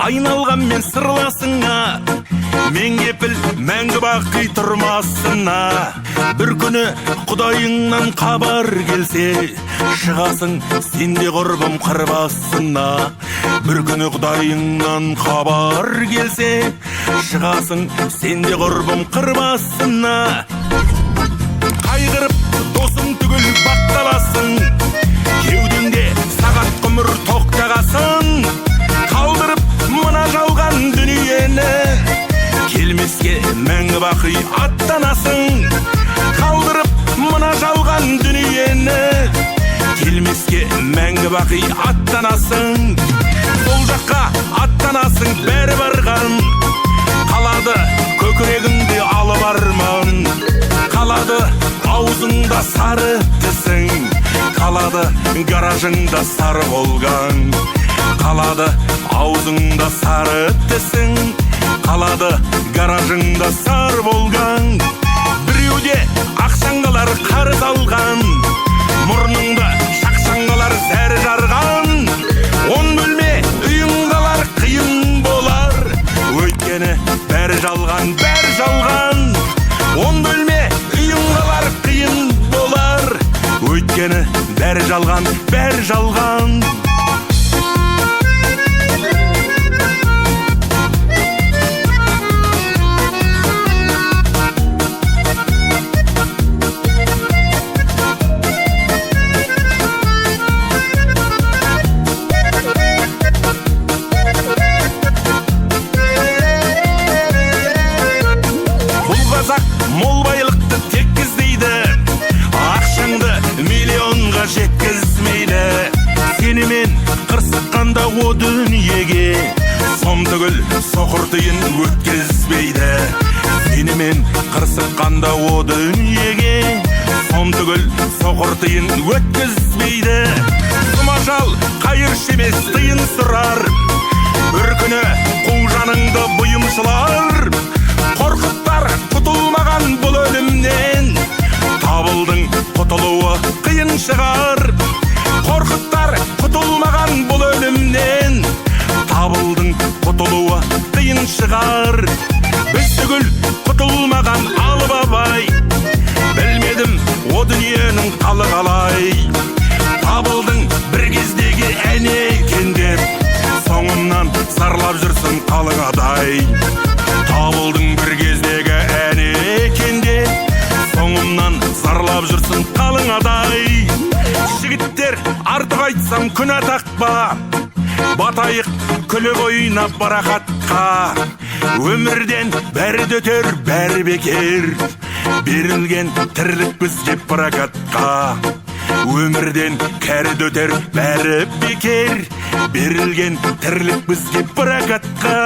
айналған мен сырласыңа, мен кепіл мәңгі бақи тұрмасына. Бір күні Құдайыңнан хабар келсе, шығасың сенде құрбым қырбасына. Бір күні Құдайыңнан хабар келсе, шығасың сенде құрбым қырбасына. Қайғырып досың түгіл бақталасың, кеудеңде сағат ғұмыр тоқтағасын. Қалдырып мына жалған дүниені, келмеске мәңгі бақи аттанасың. Қалдырып мына жалған дүниені, келмеске мәңгі бақи аттанасың. Сол жаққа аттанасың бәрі барған, қалады көкірегіңде алып арман. Қалады аузыңда сары тісің, қалады гаражыңда сары болған. Қалады аузыңда сары тісің, қалады гаражыңда сары болған. Біреуде ақшаңғалар қарыз алған, мұрныңда шақшаңғалар зәрі жарған. 10 бөлме үйің қалар қиын болар, өйткені бәрі жалған, бәрі жалған. 10 бөлме үйің қалар қиын болар, өйткені бәрі жалған, бәрі жалған. Мол байлықты теккіздейді, ақшаңды миллионға жеткізмейді. Сенімен қырсыққанда о дүниеге, сом түгіл соқыр тиын өткізбейді. Сенімен қырсыққанда о дүниеге, сом түгіл соқыр тиын өткізбейді. Тұмажал қайыршы емес тиын сұрар, бір күні қу жаныңды бұйымшылар. Қорқыттар құтылмаған бұл өлімнен, табылдың құтылуы қиын шығар. Қорқыттар құтылмаған бұл өлімнен, табылдың құтылуы қиын шығар. Біз түгіл құтылмаған алып абай, білмедім о дүниенің қалы қалай. Табылдың бір кездегі әне екен деп, соңымнан зарлап жүрсің қалың адай. Табылдың бір кездегі әне екен деп, соңымнан зарлап жүрсің қалың адай. Жігіттер артық айтсам күнә тақпа, батайық күліп ойнап барақатқа. Өмірден бәрі дөтер, бәрі бекер, берілген тірлік бізге прокатқа. Өмірден кәрі дөтер, бәрі бекер, берілген тірлік бізге прокатқа.